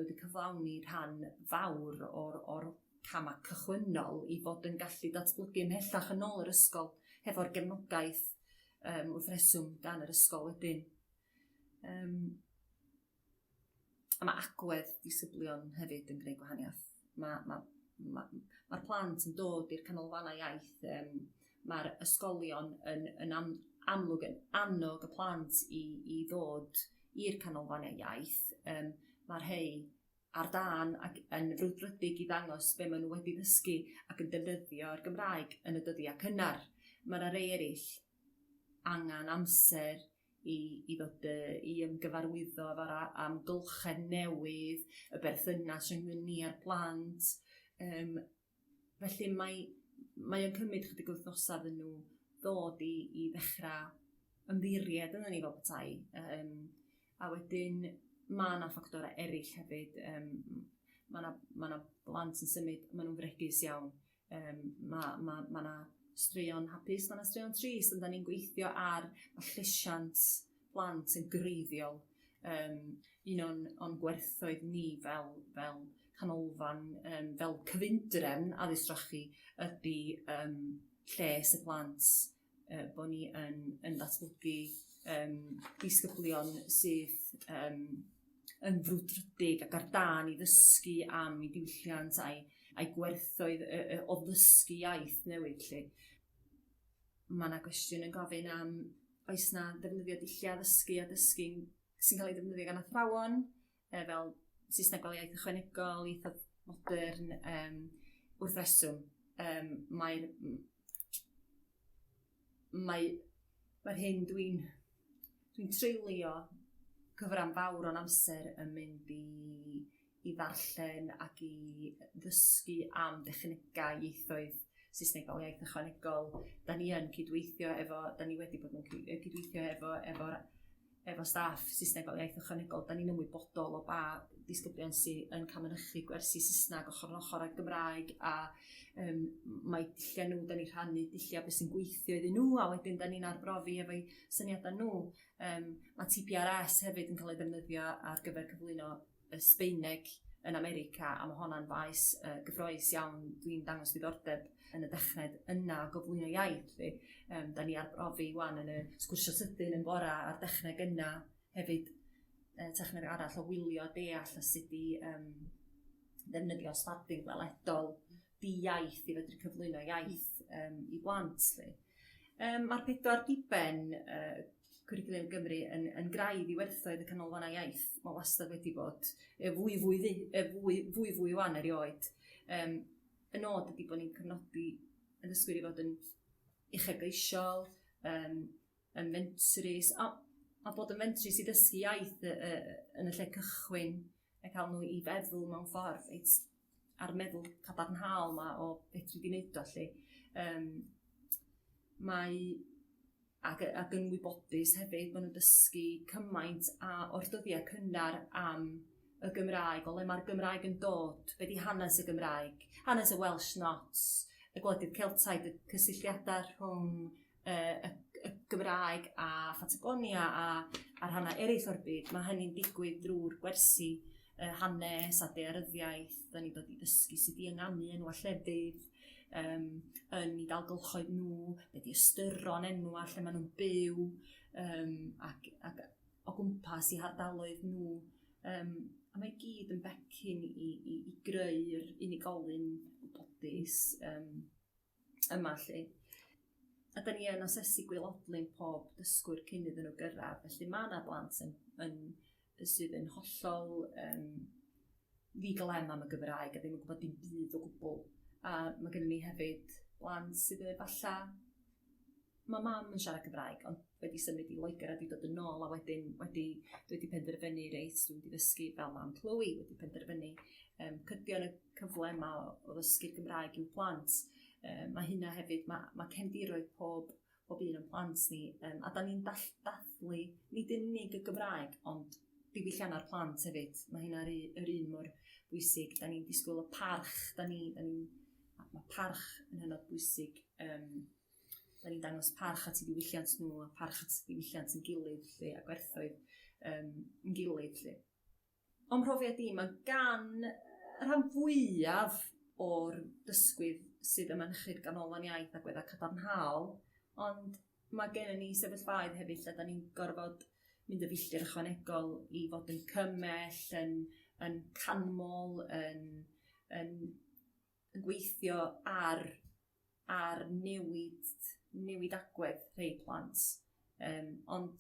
wedi cyflawni rhan fawr o'r cama cychwynnol i fod yn gallu datblygu ymhellach yn ôl yr ysgol hefo'r gefnogaeth wrth reswm gan yr ysgol wedyn. A mae agwedd disgyblion hefyd yn gwneud gwahaniaeth. Mae'r plant yn dod i'r Canolfannau Iaith. Mae'r ysgolion yn amlwg yn annog y plant i ddod i'r Canolfannau Iaith. Mae'r rhai ar dan ac yn frwdfrydig i ddangos be maen nhw wedi ddysgu ac yn defnyddio'r Gymraeg yn y dyddiau cynnar. Mae yna rei eraill angen amser i ddod i ymgyfarwyddo efo'r amgylchedd newydd, y berthynas rhwng ni a'r plant. Felly mae yn cymryd chydig wythnosau nhw ddod i ddechrau ymddiried yna ni fel petai. A wedyn mae yna ffactorau eraill hefyd. Mae yna blant yn symud, mae nhw'n fregus iawn. Mae yna straeon hapus, mae yna straeon trist, ond da ni'n gweithio ar llesiant plant yn greiddiol. Un o'n gwerthoedd ni fel canolfan, fel cyfundrefn addysg drochi ydy lles y plant, bod ni yn datblygu disgyblion sydd yn frwdfrydig ac ar dan i ddysgu am i diwylliant a'i gwerthoedd o ddysgu iaith newid. Mae yna gwestiwn yn gofyn am oes na ddefnyddio dullia ddysgu a dysgu sy'n cael ei ddefnyddio gan athrawon fel Saesneg iaith ychwanegol, ieithoedd modern, wrth reswm. Mae'r hyn dwi'n treulio cyfran fawr o'n amser yn mynd i ddarllen ac i ddysgu am dechnegau ieithoedd Saesneg fel iaith ychwanegol. Da ni yn cydweithio da ni wedi bod yn cydweithio efo staff Saesneg fel iaith ychwanegol. Da ni'n ymwybodol o ba disgyblion sy'n camynychu gwersi Saesneg ochr yn ochr â Gymraeg, a mae dilliau nhw, da ni'n rhannu dilliau beth sy'n gweithio iddyn nhw, a wedyn da ni'n arbrofi efo'i syniadau nhw. Mae TPRS hefyd yn cael ei ddefnyddio ar gyfer cyflwyno Sbaeneg yn America, a mae hwnna'n faes gyffroes iawn. Dwi'n dangos diddordeb yn y dechned yna o gyflwyno iaith. Da ni arbrofi wan yn y sgwrsio sydyn yn bora ar dechneg yna hefyd, techneg arall o wylio deall a sut i ddefnyddio ystadeg weledol di-iaith i fedru cyflwyno iaith i blant. Mae'r 4 diben Cwricwlwm Gymru yn graidd i werthoedd y Chanolfan Iaith. Mae wastad wedi bod fwy wan erioed. Y nod ydy bod ni'n cyfnodi yn dysgwyr i fod yn uchelgeisiol, yn mentris, a bod yn mentris i ddysgu iaith yn y lle cychwyn, a cael nhw i feddwl mewn ffordd a'r meddwl cadarnhaol yma o beth dwi wedi wneud o lle. Ac yn wybodus hefyd, maen nhw'n dysgu cymaint o'r dyddiau cynnar am y Gymraeg, o le mae'r Gymraeg yn dod, be di hanes y Gymraeg, hanes y Welsh Knots, y gwledydd Celtaidd, y cysylltiadau rhwng y Gymraeg a Ffatagonia a'r rhannau eraill o'r byd. Mae hynny'n digwydd drwy'r gwersi hanes a daearyddiaeth. Da ni dod i dysgu sydd i ynganu enwau llefydd, yn eu dalgylchoedd nhw, beth i ystyron enwa lle maen nhw'n byw, ac o gwmpas i hardaloedd nhw. A mae gyd yn becyn i greu'r unigolyn wybodus yma lle. A da ni yn asesu gwaelodlin pob dysgwr cyn iddyn nhw gyrraedd. Felly mae yna blant sydd yn hollol ddigalem am y Gymraeg a ddim yn gwybod dim byd o gwbl. A mae gennym ni hefyd blant sydd efallai mae mam yn siarad Gymraeg, ond wedi symud i Loegr a wedi dod yn ôl, a wedyn wedi penderfynu reit, dwi wedi dysgu fel mam Chloe, wedi penderfynu cydio yn y cyfle yma o ddysgu'r Gymraeg i'w plant. Mae hynna hefyd, mae cefndiroedd pob un o'n plant ni, a da ni'n dathlu nid unig y Gymraeg, ond diwyllian ar plant hefyd. Mae hynna'r un mor bwysig. Da ni'n disgwyl y parch, mae parch yn hynod bwysig. Da ni'n dangos parch at i ddiwylliant nhw, a parch at i ddiwylliant yn gilydd, a gwerthoedd yn gilydd. Ond profiad i, mae gan y rhan fwyaf o'r dysgwydd sydd yn mynychu'r Ganolfan Iaith agweddau cadarnhaol, ond mae gennym ni sefyllfaoedd hefyd lle da ni'n gorfod mynd y filltir ychwanegol i fod yn cymell, yn canmol, yn gweithio ar newid agwedd rhai plant. Ond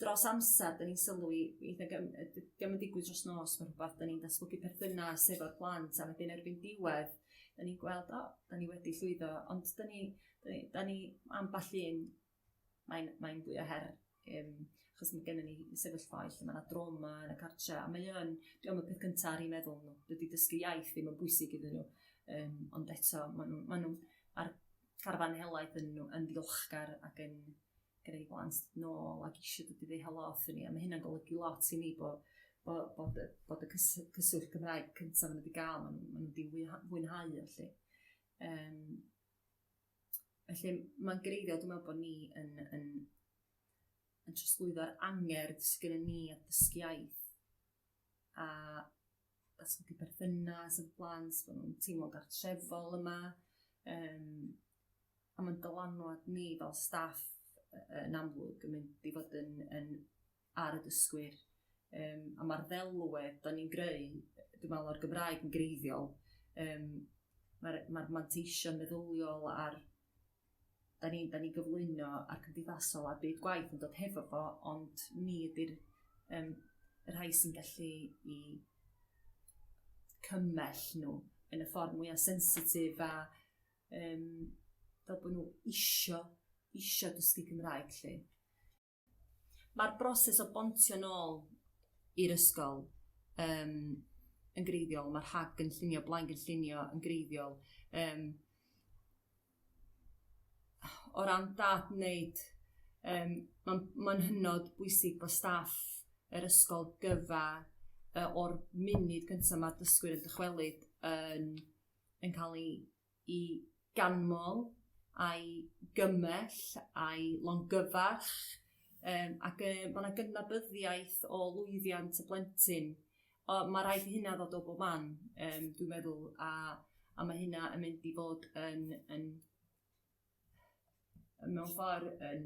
dros amser, da ni'n sylwi, diolch yn digwydd dros nos, mae rhywbeth, da ni'n datblygu perthynas efo'r plant, a wedyn erbyn diwedd, da ni'n gweld, da ni wedi llwyddo, ond da ni amball un, mae'n fwy o her, achos mae gennym ni sefyllfaoedd lle mae yna droma yn y cartre, a diolch yn peth cyntaf ar ei meddwl nhw, dydy dysgu iaith ddim yn bwysig iddyn nhw, ond eto, maen nhw ar carfan helaeth yn ddiolchgar ac yn greu blant nôl ac eisiau dod i ddeu helo wrthyn ni, a mae hynna'n golygu lot i ni bod y cyswllt Gymraeg cyntaf maen nhw wedi gael, maen nhw wedi fwynhau o lle. Felly mae'n greiddiol, dwi'n meddwl bod ni yn trosglwyddo'r angerdd sydd gennym ni at dysgu iaith a datblygu perthynas y blant, bod nhw'n teimlo'n gartrefol yma, a mae'n dylanwad ni fel staff yn amlwg yn mynd i fod ar y dysgwyr, a mae'r ddelwedd da ni'n greu, dwi'n meddwl o'r Gymraeg yn greiddiol, mae'r manteision meddyliol da ni gyflwyno a'r cymdeithasol a'r byd gwaith yn dod hefo fo, ond ni ydy'r rhai sy'n gallu i cymell nhw yn y ffordd mwyaf sensitif a fel bod nhw isio dysgu Gymraeg lle. Mae'r broses o bontio nôl i'r ysgol yn greiddiol. Mae'r rhag gynllunio, blaen gynllunio yn greiddiol. O ran dad wneud, mae'n hynod bwysig bod staff yr ysgol gyfa o'r munud gyntaf mae'r dysgwyr yn dychwelyd yn cael ei ganmol, a'i gymell, a'i longyfarch, ac mae yna gydnabyddiaeth o lwyddiant y blentyn. Mae rhaid i hynna ddod o bob man, dwi'n meddwl, a mae hynna yn mynd i fod yn mewn ffordd yn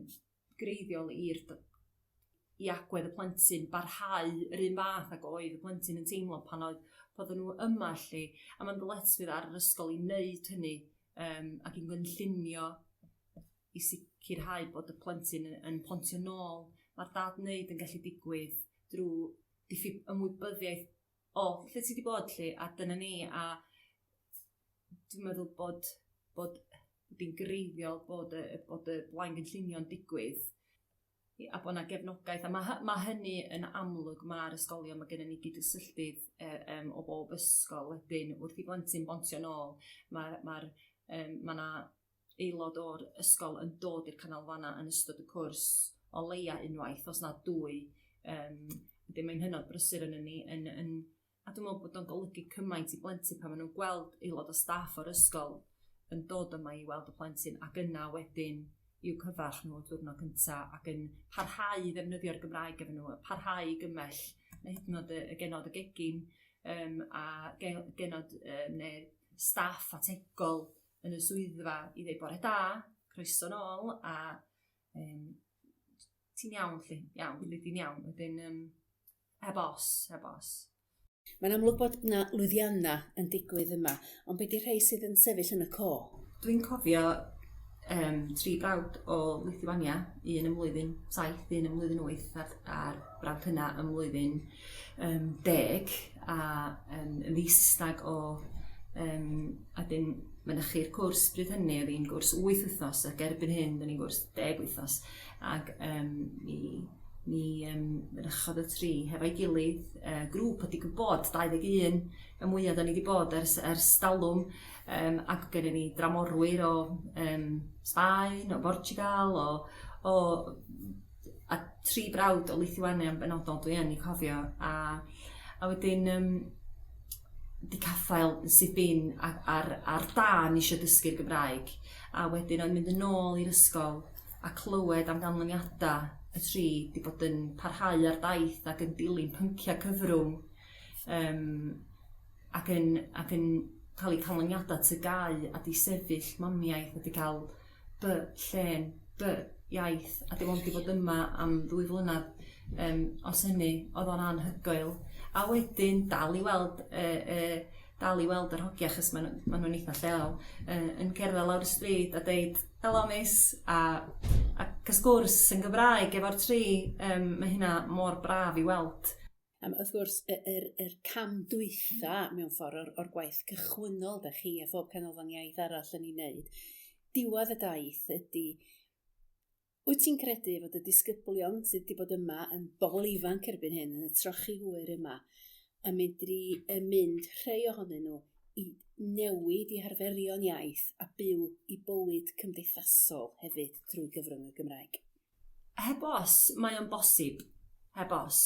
greiddiol i agwedd y plentyn barhau yr un fath ac oedd y plentyn yn teimlo pan oedden nhw yma lle, a mae'n dyletswydd ar yr ysgol i wneud hynny ac i'n gynllunio i sicrhau bod y plentyn yn pontio nôl. Mae'r dad wneud yn gallu digwydd drwy diffyg ymwybyddiaeth lle ti wedi bod lle, a dyna ni, a dwi'n meddwl bod di'n greiddiol bod y blaen gynllunio'n digwydd, a bod yna gefnogaeth, a mae hynny yn amlwg. Mae'r ysgolion, mae gennym ni gyd-gysylltydd o bob ysgol wedyn wrth i blentyn bontio nôl. Mae yna aelod o'r ysgol yn dod i'r Chanolfanna yn ystod y cwrs o leia unwaith, os na 2. Wedyn mae'n hynod brysur yn ni, a dwi'n meddwl bod o'n golygu cymaint i blentyn pan maen nhw'n gweld aelod o staff o'r ysgol yn dod yma i weld y plentyn, ac yna wedyn i'w cyfarch nhw o'r diwrnod cyntaf, ac yn parhau i ddefnyddio'r Gymraeg efo nhw, parhau i gymell, neu hyd yn oed y genod y gegin, a genod neu staff ategol yn y swyddfa i ddweud bore da, croeso nôl, a ti'n iawn lle, iawn, ti'n iawn, wedyn heb os. Mae'n amlwg bod yna lwyddianna yn digwydd yma, ond beth yw'r rhai sydd yn sefyll yn y co? Dwi'n cofio 3 brawd o Lithuania, un ymlwyddyn 7, un ymlwyddyn 8, a'r brawd hynna ymlwyddyn 10, a yn ddi-Saesneg o adyn mynychu'r cwrs bryd hynny, oedd hi'n gwrs 8 wythnos, ac erbyn hyn, oedd hi'n gwrs 10 wythnos, ac ni mynychodd y 3 hefo'i gilydd, grŵp wedi gwybod 21 ymweliad o'n i wedi bod ers dalwm, ac gen ni dramorwyr o Sbaen, o Portugal, a 3 brawd o Lithuania yn benodol dwi yn ei cofio, a wedyn di caffael sydd bin ar dan eisiau dysgu'r Gymraeg, a wedyn o'n mynd yn ôl i'r ysgol a clywed am ganlyniadau y 3 di bod yn parhau ar daith ac yn dilyn pynciau cyfrwng, ac yn cael eu canlyniadau tygau a di sefyll mamiaeth a di cael llen, iaith, a di ond di bod yma am 2 flynedd, os hynny oedd o'n anhygoel, a wedyn dal i weld yr hogia, achos maen nhw'n eitha lleol, yn cerdded lawr y stryd a deud helo miss, a sgwrs yn Gymraeg efo'r 3, mae hynna mor braf i weld. Wrth gwrs, yr cam dwytha mewn ffordd o'r gwaith cychwynnol da chi a phob Chanolfan Iaith arall yn ei wneud, diwedd y daith ydy, wyt ti'n credu fod y disgyblion sydd wedi bod yma yn bobl ifanc erbyn hyn, yn y trochi hwyr yma, yn mynd rhai ohonyn nhw i newid i harferion iaith a byw i bywyd cymdeithasol hefyd drwy gyfrwng y Gymraeg? Heb os, mae o'n bosib. Heb os.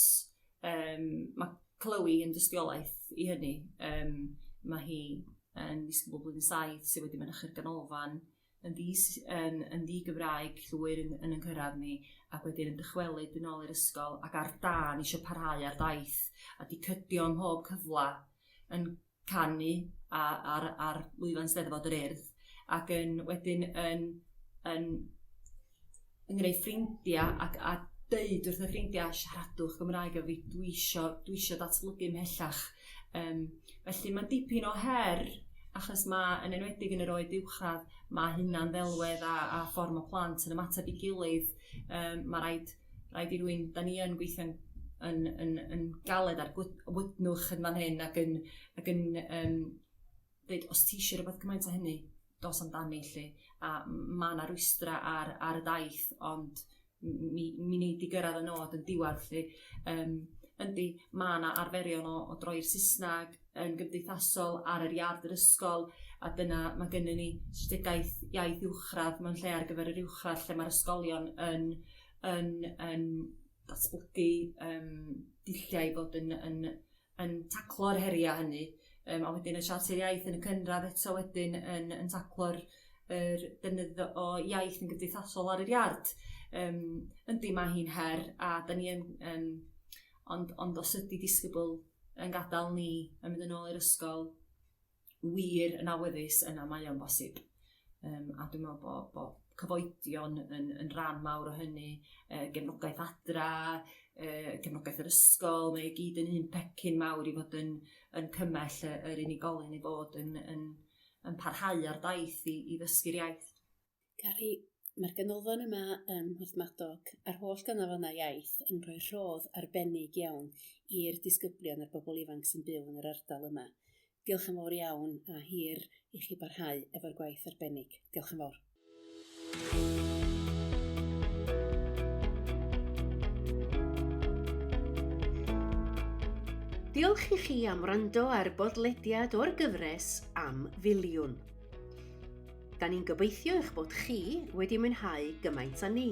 Mae Chloe yn dystiolaeth i hynny. Mae hi yn disgybl blwyddyn 7 sydd wedi mynychu'r ganolfan yn ddi-Gymraeg llwyr yn cyrraedd ni, ac wedyn yn dychwelyd yn ôl i'r ysgol, ac ar dan eisiau parhau ar daith, a di cydio ym mhob cyfla yn canu ar lwyfan Steddfod yr Urdd, ac wedyn yn gwneud ffrindiau a deud wrth y ffrindiau siaradwch Gymraeg a fi, dwi isio datblygu ymhellach. Felly mae'n dipyn o her, achos yn enwedig yn yr oed uwchradd, mae hynna'n ddelwedd a ffordd mae plant yn ymateb i gilydd. Mae rhaid i rywun, da ni yn gweithio yn galed ar wydnwch yn fan hyn, ac yn dweud, os ti eisiau rhywbeth gymaint o hynny, dos amdani lle, a mae yna rwystra ar y daith, ond mi wneud i gyrraedd y nod yn diwedd. Yndi, mae yna arferion o droi'r Saesneg yn gymdeithasol ar yr iard yr ysgol, a dyna mae gennym ni strategaeth iaith uwchradd mewn lle ar gyfer yr uwchradd, lle mae'r ysgolion yn datblygu dulliau i fod yn taclo'r heriau hynny. A wedyn y siarter iaith yn y cynradd eto wedyn yn taclo'r defnydd o iaith yn gymdeithasol ar yr iard. Yndi, mae hi'n her, a da ni ond os ydy disgybl yn gadael ni yn mynd yn ôl i'r ysgol wir yn awyddus, yna mae o'n bosib. A dwi'n meddwl bod cyfoedion yn rhan mawr o hynny, gefnogaeth adra, gefnogaeth yr ysgol, mae i gyd yn un pecyn mawr i fod yn cymell yr unigolyn i fod yn parhau ar daith i ddysgu'r iaith. Cari, mae'r ganolfan yma yn Porthmadog a'r holl ganolfannau iaith yn rhoi rhodd arbennig iawn i'r disgyblion a'r bobl ifanc sy'n byw yn yr ardal yma. Diolch yn fawr iawn a hir i chi barhau efo'r gwaith arbennig. Diolch yn fawr. Diolch i chi am wrando ar bodlediad o'r gyfres am filiwn. Da ni'n gobeithio eich bod chi wedi mwynhau gymaint â ni.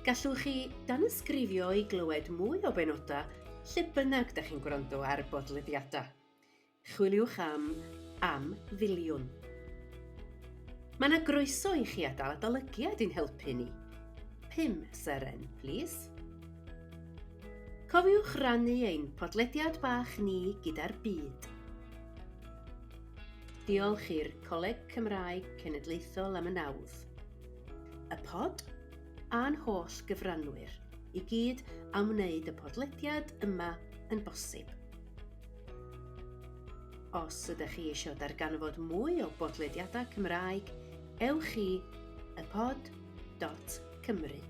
Gallwch chi danysgrifio i glywed mwy o benodau lle bynnag da chi'n gwrando ar bodlediadau. Chwiliwch am filiwn. Mae yna groeso i chi adael adolygiad i'n helpu ni. 5 seren, please. Cofiwch rannu ein podlediad bach ni gyda'r byd. Diolch i'r Coleg Cymraeg Cenedlaethol am y nawdd. Y pod a'n holl gyfrannwyr i gyd am wneud y podlediad yma yn bosib. Os ydych chi eisiau darganfod mwy o bodlediadau Cymraeg, ewch i ypod.cymru.